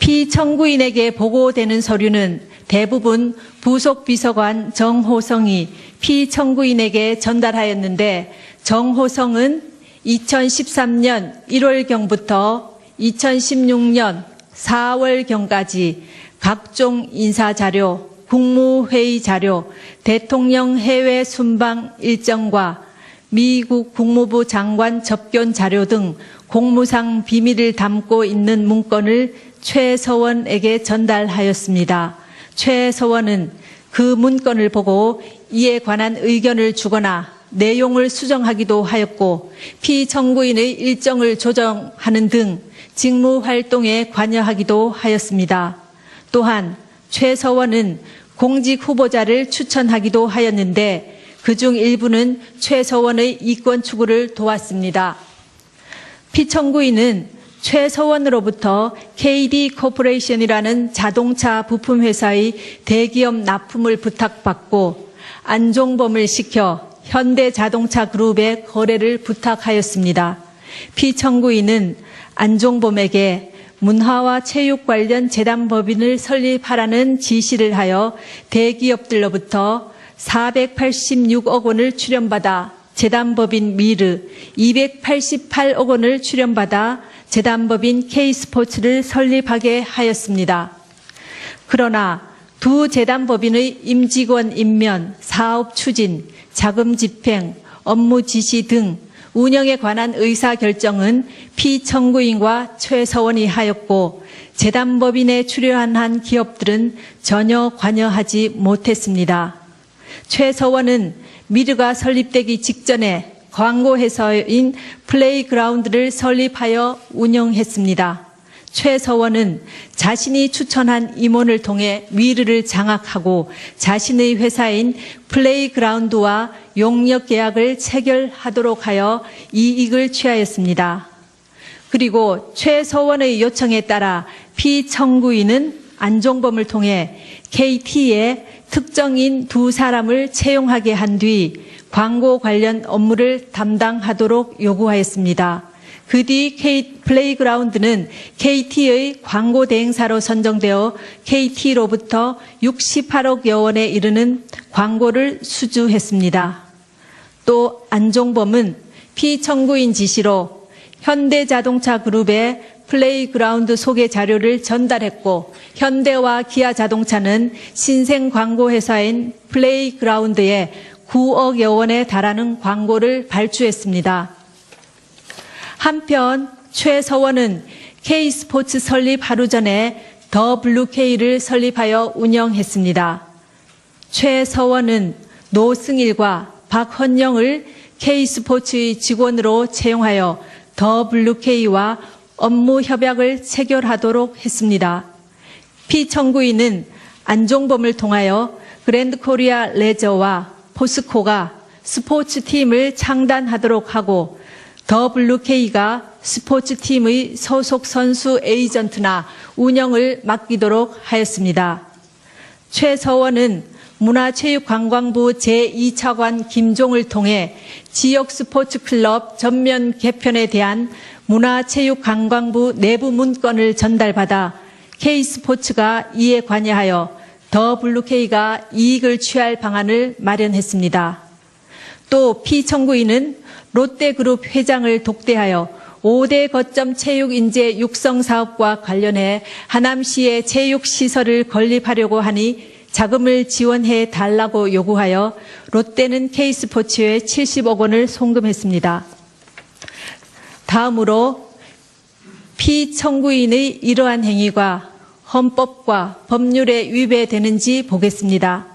피청구인에게 보고되는 서류는 대부분 부속 비서관 정호성이 피청구인에게 전달하였는데 정호성은 2013년 1월경부터 2016년 4월경까지 각종 인사자료, 국무회의 자료, 대통령 해외 순방 일정과 미국 국무부 장관 접견 자료 등 공무상 비밀을 담고 있는 문건을 최서원에게 전달하였습니다. 최서원은 그 문건을 보고 이에 관한 의견을 주거나 내용을 수정하기도 하였고 피청구인의 일정을 조정하는 등 직무 활동에 관여하기도 하였습니다. 또한 최서원은 공직 후보자를 추천하기도 하였는데 그중 일부는 최서원의 이권 추구를 도왔습니다. 피청구인은 최서원으로부터 KD 코퍼레이션이라는 자동차 부품 회사의 대기업 납품을 부탁받고 안종범을 시켜 현대자동차 그룹에 거래를 부탁하였습니다. 피청구인은 안종범에게 문화와 체육 관련 재단법인을 설립하라는 지시를 하여 대기업들로부터 486억 원을 출연받아 재단법인 미르, 288억 원을 출연받아 재단법인 K스포츠를 설립하게 하였습니다. 그러나 두 재단법인의 임직원 임면, 사업 추진, 자금 집행, 업무 지시 등 운영에 관한 의사결정은 피청구인과 최서원이 하였고 재단법인에 출연한 기업들은 전혀 관여하지 못했습니다. 최서원은 미르가 설립되기 직전에 광고회사인 플레이그라운드를 설립하여 운영했습니다. 최서원은 자신이 추천한 임원을 통해 미르를 장악하고 자신의 회사인 플레이그라운드와 용역 계약을 체결하도록 하여 이익을 취하였습니다. 그리고 최서원의 요청에 따라 피청구인은 안종범을 통해 KT에 특정인 두 사람을 채용하게 한 뒤 광고 관련 업무를 담당하도록 요구하였습니다. 그 뒤 플레이그라운드는 KT의 광고 대행사로 선정되어 KT로부터 68억여 원에 이르는 광고를 수주했습니다. 또 안종범은 피청구인 지시로 현대자동차 그룹에 플레이그라운드 소개 자료를 전달했고 현대와 기아자동차는 신생 광고회사인 플레이그라운드에 9억여 원에 달하는 광고를 발주했습니다. 한편 최서원은 K스포츠 설립 하루 전에 더 블루K를 설립하여 운영했습니다. 최서원은 노승일과 박헌영을 K스포츠의 직원으로 채용하여 더 블루K와 업무 협약을 체결하도록 했습니다. 피청구인은 안종범을 통하여 그랜드코리아 레저와 포스코가 스포츠팀을 창단하도록 하고 더블루K가 스포츠팀의 소속 선수 에이전트나 운영을 맡기도록 하였습니다. 최서원은 문화체육관광부 제2차관 김종을 통해 지역 스포츠클럽 전면 개편에 대한 문화체육관광부 내부 문건을 전달받아 K스포츠가 이에 관여하여 더블루K가 이익을 취할 방안을 마련했습니다. 또 피청구인은 롯데그룹 회장을 독대하여 5대 거점 체육인재 육성 사업과 관련해 하남시에 체육시설을 건립하려고 하니 자금을 지원해 달라고 요구하여 롯데는 K스포츠에 70억 원을 송금했습니다. 다음으로 피청구인의 이러한 행위가 헌법과 법률에 위배되는지 보겠습니다.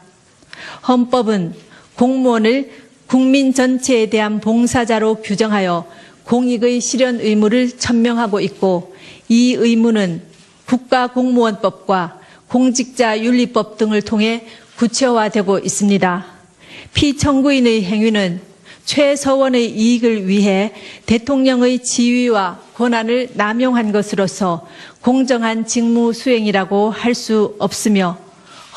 헌법은 공무원을 국민 전체에 대한 봉사자로 규정하여 공익의 실현 의무를 천명하고 있고 이 의무는 국가공무원법과 공직자윤리법 등을 통해 구체화되고 있습니다. 피청구인의 행위는 최서원의 이익을 위해 대통령의 지위와 권한을 남용한 것으로서 공정한 직무 수행이라고 할 수 없으며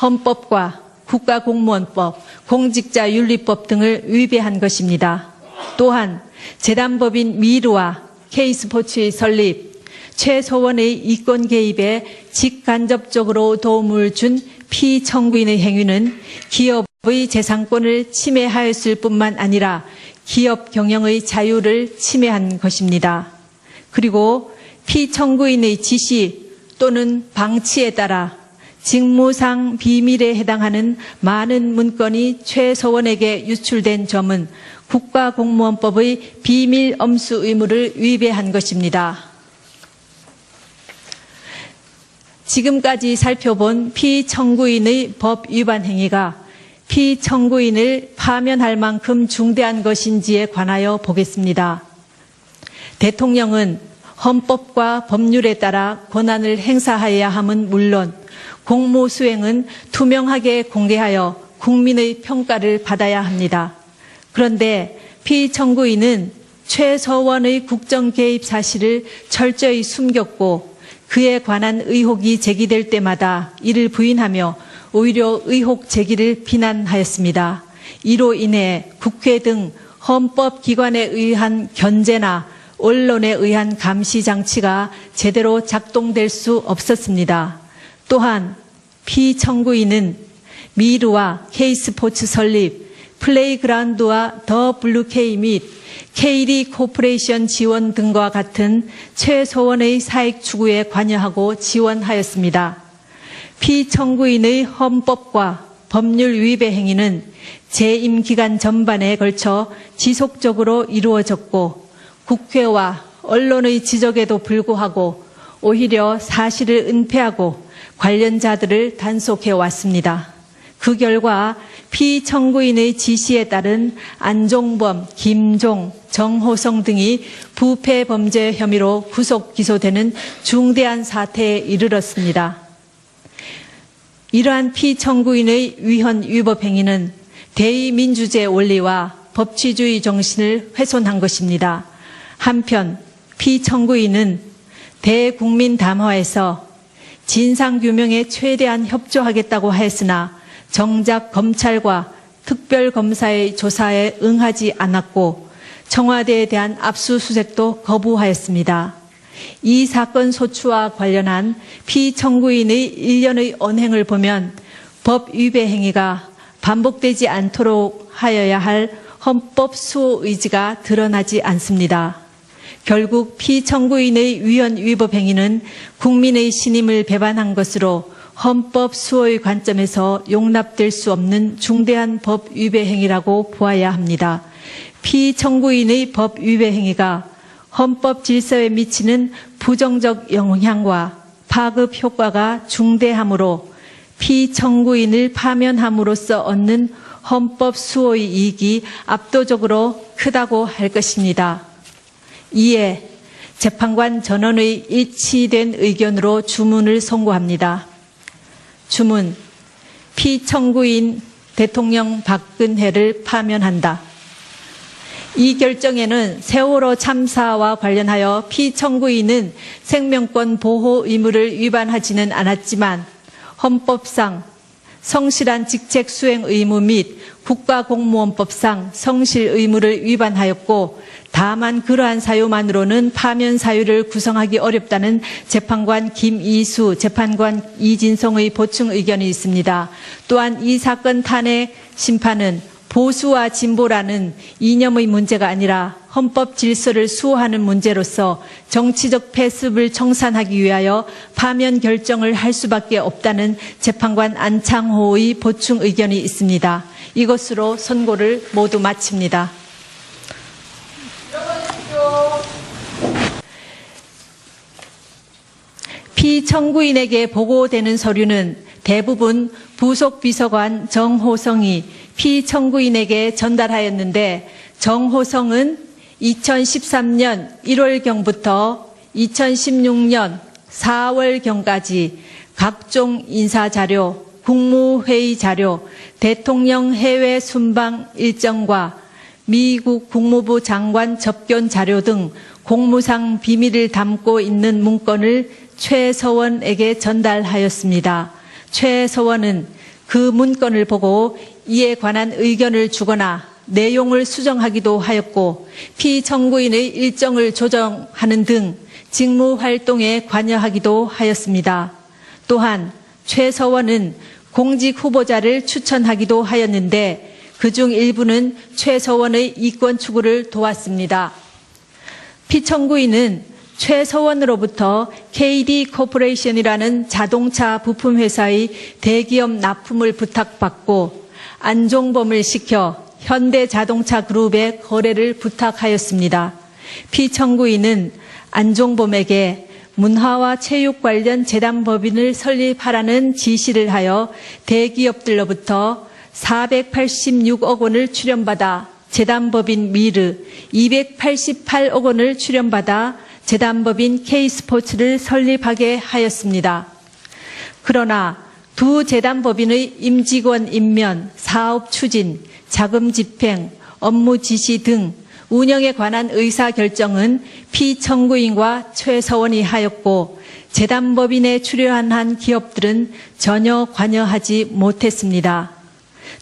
헌법과 국가공무원법, 공직자윤리법 등을 위배한 것입니다. 또한 재단법인 미르와 K스포츠의 설립, 최서원의 이권 개입에 직간접적으로 도움을 준 피청구인의 행위는 기업의 재산권을 침해하였을 뿐만 아니라 기업 경영의 자유를 침해한 것입니다. 그리고 피청구인의 지시 또는 방치에 따라 직무상 비밀에 해당하는 많은 문건이 최서원에게 유출된 점은 국가공무원법의 비밀 엄수 의무를 위배한 것입니다. 지금까지 살펴본 피청구인의 법 위반 행위가 피청구인을 파면할 만큼 중대한 것인지에 관하여 보겠습니다. 대통령은 헌법과 법률에 따라 권한을 행사해야 함은 물론 공무수행은 투명하게 공개하여 국민의 평가를 받아야 합니다. 그런데 피청구인은 최서원의 국정 개입 사실을 철저히 숨겼고 그에 관한 의혹이 제기될 때마다 이를 부인하며 오히려 의혹 제기를 비난하였습니다. 이로 인해 국회 등 헌법기관에 의한 견제나 언론에 의한 감시 장치가 제대로 작동될 수 없었습니다. 또한 피청구인은 미르와 K스포츠 설립, 플레이그라운드와 더 블루K 및 K리 코퍼레이션 지원 등과 같은 최서원의 사익 추구에 관여하고 지원하였습니다. 피청구인의 헌법과 법률 위배 행위는 재임 기간 전반에 걸쳐 지속적으로 이루어졌고 국회와 언론의 지적에도 불구하고 오히려 사실을 은폐하고 관련자들을 단속해 왔습니다. 그 결과 피청구인의 지시에 따른 안종범, 김종, 정호성 등이 부패 범죄 혐의로 구속 기소되는 중대한 사태에 이르렀습니다. 이러한 피청구인의 위헌 위법 행위는 대의민주주의 원리와 법치주의 정신을 훼손한 것입니다. 한편 피청구인은 대국민 담화에서 진상규명에 최대한 협조하겠다고 하였으나 정작 검찰과 특별검사의 조사에 응하지 않았고 청와대에 대한 압수수색도 거부하였습니다. 이 사건 소추와 관련한 피청구인의 일련의 언행을 보면 법 위배 행위가 반복되지 않도록 하여야 할 헌법 수호 의지가 드러나지 않습니다. 결국 피청구인의 위헌 위법 행위는 국민의 신임을 배반한 것으로 헌법 수호의 관점에서 용납될 수 없는 중대한 법 위배 행위라고 보아야 합니다. 피청구인의 법 위배 행위가 헌법 질서에 미치는 부정적 영향과 파급 효과가 중대하므로 피청구인을 파면함으로써 얻는 헌법 수호의 이익이 압도적으로 크다고 할 것입니다. 이에 재판관 전원의 일치된 의견으로 주문을 선고합니다. 주문, 피청구인 대통령 박근혜를 파면한다. 이 결정에는 세월호 참사와 관련하여 피청구인은 생명권 보호 의무를 위반하지는 않았지만 헌법상 성실한 직책 수행 의무 및 국가공무원법상 성실 의무를 위반하였고 다만 그러한 사유만으로는 파면 사유를 구성하기 어렵다는 재판관 김이수, 재판관 이진성의 보충 의견이 있습니다. 또한 이 사건 탄핵 심판은 보수와 진보라는 이념의 문제가 아니라 헌법 질서를 수호하는 문제로서 정치적 패습을 청산하기 위하여 파면 결정을 할 수밖에 없다는 재판관 안창호의 보충 의견이 있습니다. 이것으로 선고를 모두 마칩니다. 피청구인에게 보고되는 서류는 대부분 부속 비서관 정호성이 피청구인에게 전달하였는데 정호성은 2013년 1월경부터 2016년 4월경까지 각종 인사자료, 국무회의 자료, 대통령 해외 순방 일정과 미국 국무부 장관 접견 자료 등 공무상 비밀을 담고 있는 문건을 최서원에게 전달하였습니다. 최서원은 그 문건을 보고 이에 관한 의견을 주거나 내용을 수정하기도 하였고 피청구인의 일정을 조정하는 등 직무 활동에 관여하기도 하였습니다. 또한 최 서원은 공직 후보자를 추천하기도 하였는데 그중 일부는 최 서원의 이권 추구를 도왔습니다. 피청구인은 최 서원으로부터 KD 코퍼레이션이라는 자동차 부품 회사의 대기업 납품을 부탁받고 안종범을 시켜 현대자동차 그룹의 거래를 부탁하였습니다. 피청구인은 안종범에게 문화와 체육 관련 재단법인을 설립하라는 지시를 하여 대기업들로부터 486억 원을 출연받아 재단법인 미르, 288억 원을 출연받아 재단법인 K스포츠를 설립하게 하였습니다. 그러나 두 재단법인의 임직원 임면, 사업 추진, 자금 집행, 업무 지시 등 운영에 관한 의사결정은 피청구인과 최 서원이 하였고 재단법인에 출연한 기업들은 전혀 관여하지 못했습니다.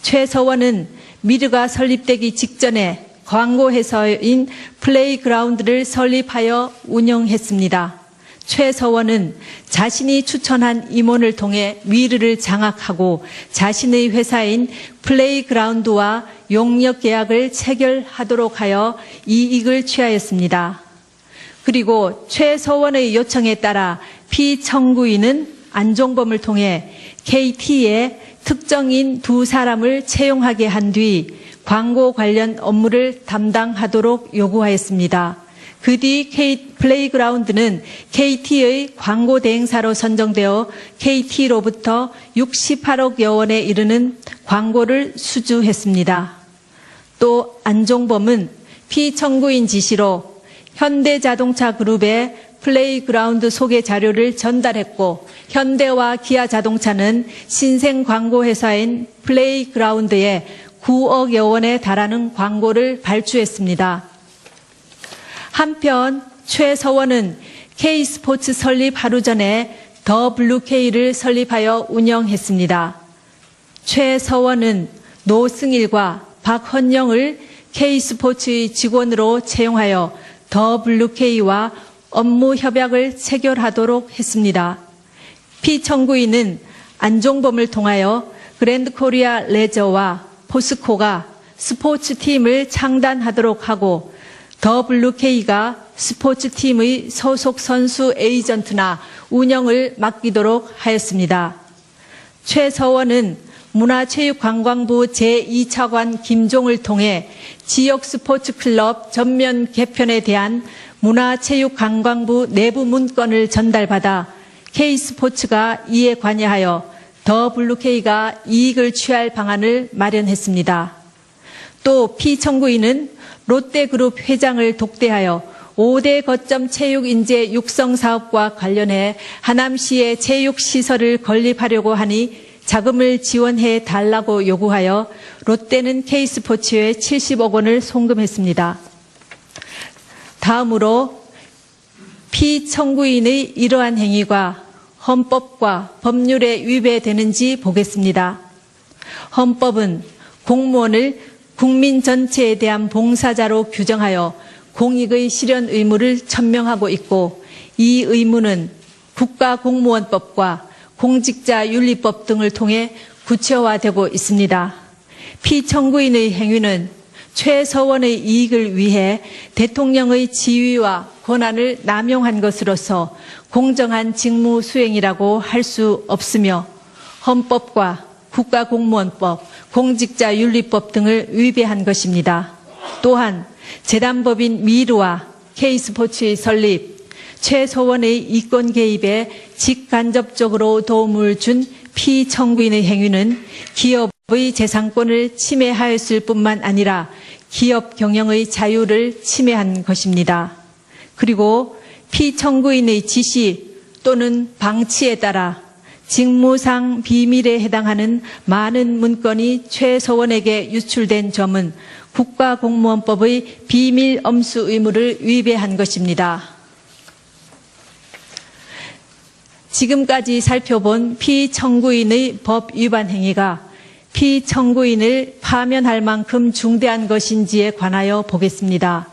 최 서원은 미르가 설립되기 직전에 광고회사인 플레이그라운드를 설립하여 운영했습니다. 최 서원은 자신이 추천한 임원을 통해 미르를 장악하고 자신의 회사인 플레이그라운드와 용역 계약을 체결하도록 하여 이익을 취하였습니다. 그리고 최 서원의 요청에 따라 피청구인은 안종범을 통해 KT에 특정인 두 사람을 채용하게 한 뒤 광고 관련 업무를 담당하도록 요구하였습니다. 그 뒤 플레이그라운드는 KT의 광고 대행사로 선정되어 KT로부터 68억여 원에 이르는 광고를 수주했습니다. 또 안종범은 피청구인 지시로 현대자동차 그룹의 플레이그라운드 소개 자료를 전달했고 현대와 기아자동차는 신생 광고회사인 플레이그라운드에 9억여 원에 달하는 광고를 발주했습니다. 한편 최 서원은 K스포츠 설립 하루 전에 더 블루K를 설립하여 운영했습니다. 최 서원은 노승일과 박헌영을 K스포츠의 직원으로 채용하여 더 블루K와 업무 협약을 체결하도록 했습니다. 피청구인은 안종범을 통하여 그랜드코리아 레저와 포스코가 스포츠팀을 창단하도록 하고 더 블루K가 스포츠팀의 소속 선수 에이전트나 운영을 맡기도록 하였습니다. 최 서원은 문화체육관광부 제2차관 김종을 통해 지역 스포츠클럽 전면 개편에 대한 문화체육관광부 내부 문건을 전달받아 K스포츠가 이에 관여하여 더 블루K가 이익을 취할 방안을 마련했습니다. 또 피청구인은 롯데그룹 회장을 독대하여 5대 거점 체육인재 육성 사업과 관련해 하남시에 체육시설을 건립하려고 하니 자금을 지원해 달라고 요구하여 롯데는 K스포츠에 70억 원을 송금했습니다. 다음으로 피청구인의 이러한 행위가 헌법과 법률에 위배되는지 보겠습니다. 헌법은 공무원을 국민 전체에 대한 봉사자로 규정하여 공익의 실현 의무를 천명하고 있고 이 의무는 국가공무원법과 공직자윤리법 등을 통해 구체화되고 있습니다. 피청구인의 행위는 최서원의 이익을 위해 대통령의 지위와 권한을 남용한 것으로서 공정한 직무 수행이라고 할 수 없으며 헌법과 국가공무원법, 공직자윤리법 등을 위배한 것입니다. 또한 재단법인 미르와 K스포츠의 설립, 최서원의 이권 개입에 직간접적으로 도움을 준 피청구인의 행위는 기업의 재산권을 침해하였을 뿐만 아니라 기업 경영의 자유를 침해한 것입니다. 그리고 피청구인의 지시 또는 방치에 따라 직무상 비밀에 해당하는 많은 문건이 최서원에게 유출된 점은 국가공무원법의 비밀 엄수 의무를 위배한 것입니다. 지금까지 살펴본 피청구인의 법 위반 행위가 피청구인을 파면할 만큼 중대한 것인지에 관하여 보겠습니다.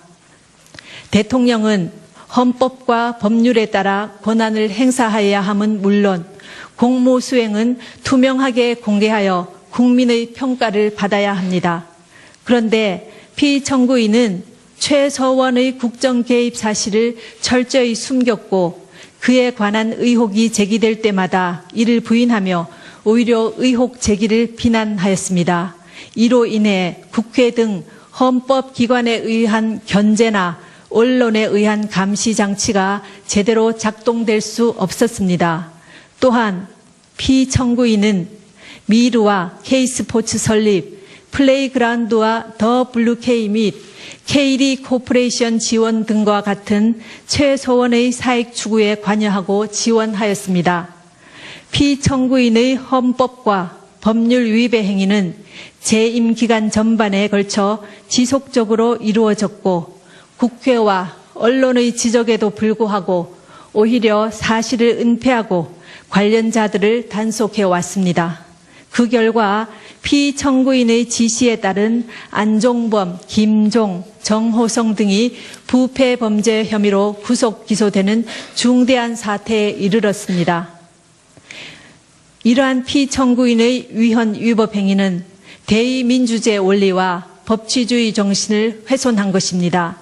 대통령은 헌법과 법률에 따라 권한을 행사하여야 함은 물론 공무 수행은 투명하게 공개하여 국민의 평가를 받아야 합니다. 그런데 피청구인은 최서원의 국정 개입 사실을 철저히 숨겼고 그에 관한 의혹이 제기될 때마다 이를 부인하며 오히려 의혹 제기를 비난하였습니다. 이로 인해 국회 등 헌법기관에 의한 견제나 언론에 의한 감시 장치가 제대로 작동될 수 없었습니다. 또한 피청구인은 미르와 K스포츠 설립, 플레이그라운드와 더 블루K 및 KD 코퍼레이션 지원 등과 같은 최소원의 사익 추구에 관여하고 지원하였습니다. 피청구인의 헌법과 법률 위배 행위는 재임 기간 전반에 걸쳐 지속적으로 이루어졌고 국회와 언론의 지적에도 불구하고 오히려 사실을 은폐하고 관련자들을 단속해 왔습니다. 그 결과 피청구인의 지시에 따른 안종범, 김종, 정호성 등이 부패 범죄 혐의로 구속 기소되는 중대한 사태에 이르렀습니다. 이러한 피청구인의 위헌 위법 행위는 대의민주주의 원리와 법치주의 정신을 훼손한 것입니다.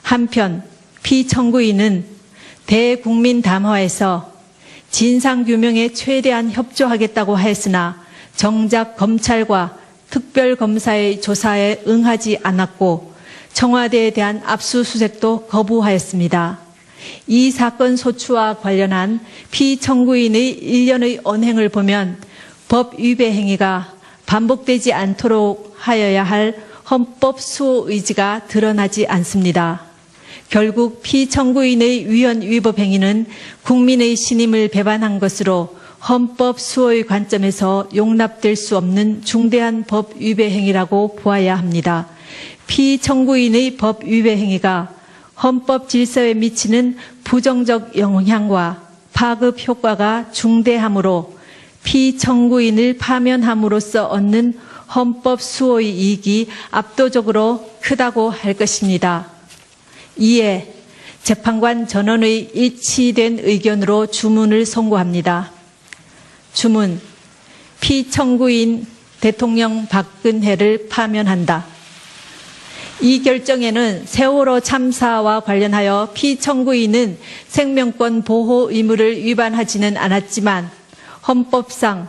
한편 피청구인은 대국민 담화에서 진상규명에 최대한 협조하겠다고 하였으나 정작 검찰과 특별검사의 조사에 응하지 않았고 청와대에 대한 압수수색도 거부하였습니다. 이 사건 소추와 관련한 피청구인의 일련의 언행을 보면 법 위배 행위가 반복되지 않도록 하여야 할 헌법 수호 의지가 드러나지 않습니다. 결국 피청구인의 위헌 위법 행위는 국민의 신임을 배반한 것으로 헌법 수호의 관점에서 용납될 수 없는 중대한 법 위배 행위라고 보아야 합니다. 피청구인의 법 위배 행위가 헌법 질서에 미치는 부정적 영향과 파급 효과가 중대하므로 피청구인을 파면함으로써 얻는 헌법 수호의 이익이 압도적으로 크다고 할 것입니다. 이에 재판관 전원의 일치된 의견으로 주문을 선고합니다. 주문, 피청구인 대통령 박근혜를 파면한다. 이 결정에는 세월호 참사와 관련하여 피청구인은 생명권 보호 의무를 위반하지는 않았지만 헌법상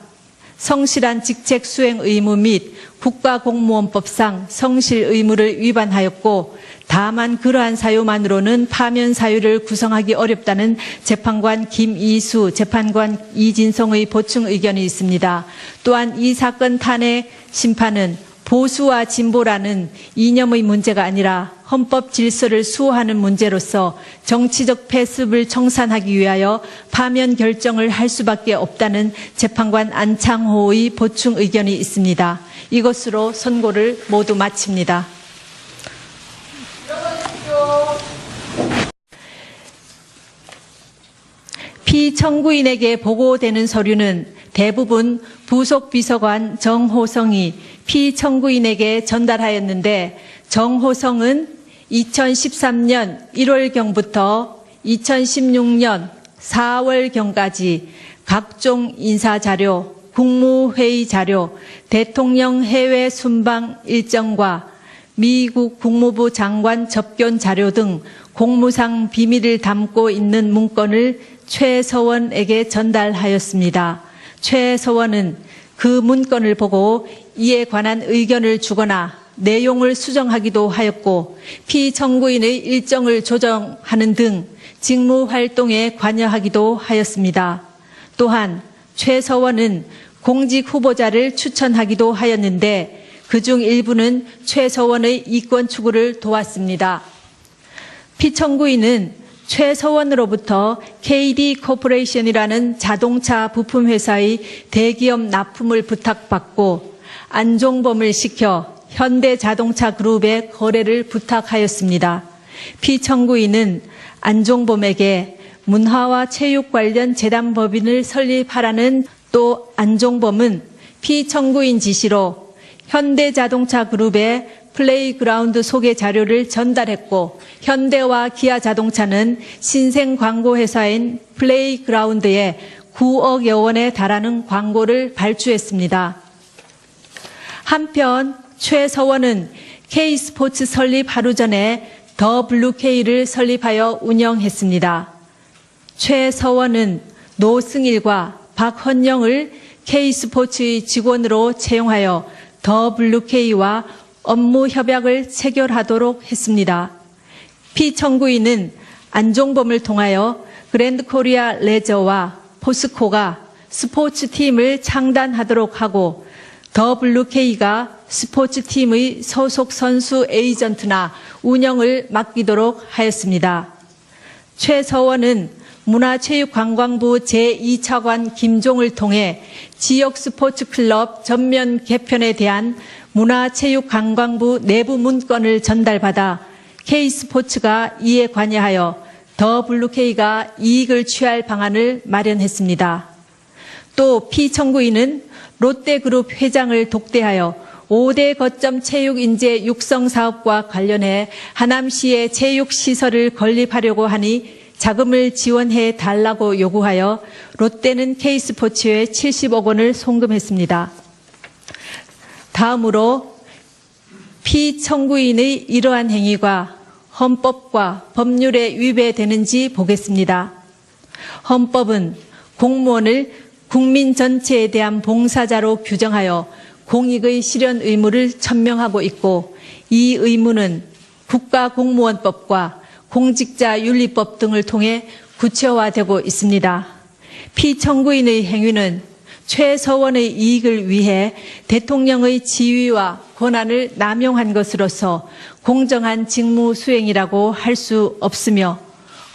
성실한 직책 수행 의무 및 국가공무원법상 성실 의무를 위반하였고 다만 그러한 사유만으로는 파면 사유를 구성하기 어렵다는 재판관 김이수, 재판관 이진성의 보충 의견이 있습니다. 또한 이 사건 탄핵 심판은 보수와 진보라는 이념의 문제가 아니라 헌법 질서를 수호하는 문제로서 정치적 패습을 청산하기 위하여 파면 결정을 할 수밖에 없다는 재판관 안창호의 보충 의견이 있습니다. 이것으로 선고를 모두 마칩니다. 피청구인에게 보고되는 서류는 대부분 부속 비서관 정호성이 피청구인에게 전달하였는데 정호성은 2013년 1월경부터 2016년 4월경까지 각종 인사자료, 국무회의 자료, 대통령 해외 순방 일정과 미국 국무부 장관 접견 자료 등 공무상 비밀을 담고 있는 문건을 최서원에게 전달하였습니다. 최서원은 그 문건을 보고 이에 관한 의견을 주거나 내용을 수정하기도 하였고 피청구인의 일정을 조정하는 등 직무 활동에 관여하기도 하였습니다. 또한 최서원은 공직 후보자를 추천하기도 하였는데 그중 일부는 최서원의 이권 추구를 도왔습니다. 피청구인은 최서원으로부터 KD 코퍼레이션이라는 자동차 부품 회사의 대기업 납품을 부탁받고 안종범을 시켜 현대자동차 그룹의 거래를 부탁하였습니다. 피청구인은 안종범에게 문화와 체육 관련 재단법인을 설립하라는 또 안종범은 피청구인 지시로 현대자동차 그룹에 플레이그라운드 소개 자료를 전달했고 현대와 기아자동차는 신생 광고 회사인 플레이그라운드에 9억여 원에 달하는 광고를 발주했습니다. 한편 최서원은 K스포츠 설립 하루 전에 더 블루K를 설립하여 운영했습니다. 최서원은 노승일과 박헌영을 K스포츠의 직원으로 채용하여 더 블루K와 업무 협약을 체결하도록 했습니다. 피청구인은 안종범을 통하여 그랜드코리아 레저와 포스코가 스포츠팀을 창단하도록 하고 더 블루K가 스포츠팀의 소속 선수 에이전트나 운영을 맡기도록 하였습니다. 최서원은 문화체육관광부 제2차관 김종을 통해 지역 스포츠클럽 전면 개편에 대한 문화체육관광부 내부 문건을 전달받아 K스포츠가 이에 관여하여 더 블루K가 이익을 취할 방안을 마련했습니다. 또 피청구인은 롯데그룹 회장을 독대하여 5대 거점 체육인재 육성 사업과 관련해 하남시에 체육시설을 건립하려고 하니 자금을 지원해 달라고 요구하여 롯데는 K스포츠에 70억 원을 송금했습니다. 다음으로 피청구인의 이러한 행위가 헌법과 법률에 위배되는지 보겠습니다. 헌법은 공무원을 국민 전체에 대한 봉사자로 규정하여 공익의 실현 의무를 천명하고 있고 이 의무는 국가공무원법과 공직자윤리법 등을 통해 구체화되고 있습니다. 피청구인의 행위는 최서원의 이익을 위해 대통령의 지위와 권한을 남용한 것으로서 공정한 직무 수행이라고 할 수 없으며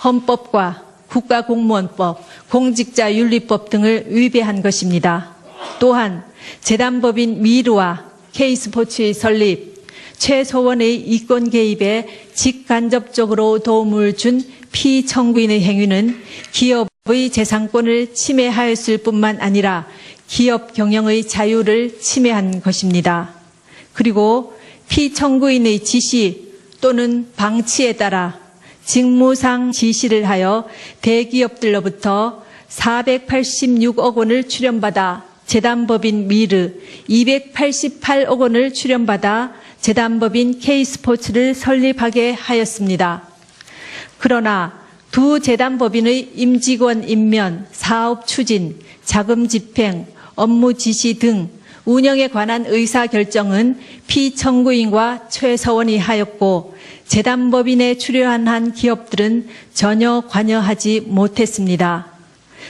헌법과 국가공무원법, 공직자윤리법 등을 위배한 것입니다. 또한 재단법인 미르와 K스포츠의 설립, 최서원의 이권 개입에 직간접적으로 도움을 준 피청구인의 행위는 기업의 재산권을 침해하였을 뿐만 아니라 기업 경영의 자유를 침해한 것입니다. 그리고 피청구인의 지시 또는 방치에 따라 직무상 지시를 하여 대기업들로부터 486억 원을 출연받아 재단법인 미르, 288억 원을 출연받아 재단법인 K스포츠를 설립하게 하였습니다. 그러나 두 재단법인의 임직원 임면, 사업 추진, 자금 집행, 업무 지시 등 운영에 관한 의사결정은 피청구인과 최서원이 하였고 재단법인에 출연한 기업들은 전혀 관여하지 못했습니다.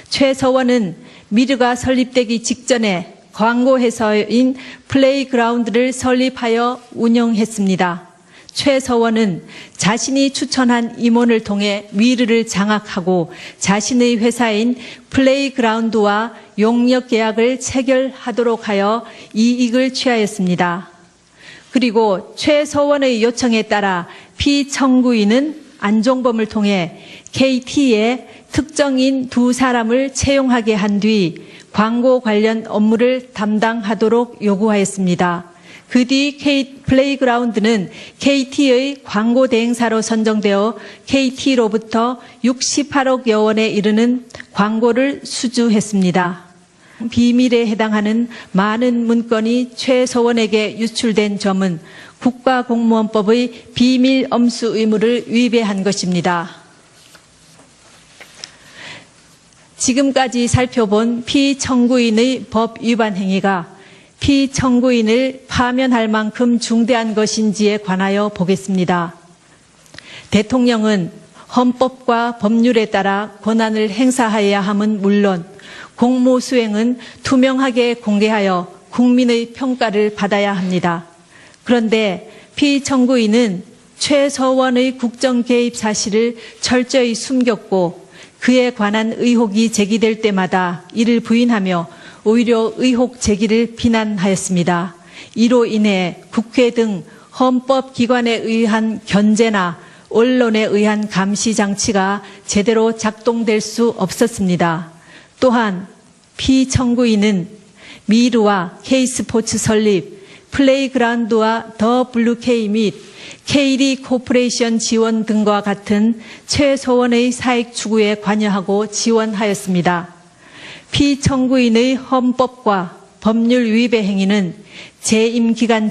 최서원은 미르가 설립되기 직전에 광고회사인 플레이그라운드를 설립하여 운영했습니다. 최서원은 자신이 추천한 임원을 통해 미르를 장악하고 자신의 회사인 플레이그라운드와 용역 계약을 체결하도록 하여 이익을 취하였습니다. 그리고 최서원의 요청에 따라 피청구인은 안종범을 통해 KT에 특정인 두 사람을 채용하게 한 뒤 광고 관련 업무를 담당하도록 요구하였습니다. 그 뒤 플레이그라운드는 KT의 광고 대행사로 선정되어 KT로부터 68억여 원에 이르는 광고를 수주했습니다. 비밀에 해당하는 많은 문건이 최서원에게 유출된 점은 국가공무원법의 비밀 엄수 의무를 위배한 것입니다. 지금까지 살펴본 피청구인의 법 위반 행위가 피청구인을 파면할 만큼 중대한 것인지에 관하여 보겠습니다. 대통령은 헌법과 법률에 따라 권한을 행사해야 함은 물론 공무 수행은 투명하게 공개하여 국민의 평가를 받아야 합니다. 그런데 피청구인은 최서원의 국정 개입 사실을 철저히 숨겼고 그에 관한 의혹이 제기될 때마다 이를 부인하며 오히려 의혹 제기를 비난하였습니다. 이로 인해 국회 등 헌법기관에 의한 견제나 언론에 의한 감시 장치가 제대로 작동될 수 없었습니다. 또한 피청구인은 미르와 K스포츠 설립, 플레이그라운드와 더 블루케이 및 KD 코퍼레이션 지원 등과 같은 최소원의 사익 추구에 관여하고 지원하였습니다. 피청구인의 헌법과 법률 위배 행위는 재임 기간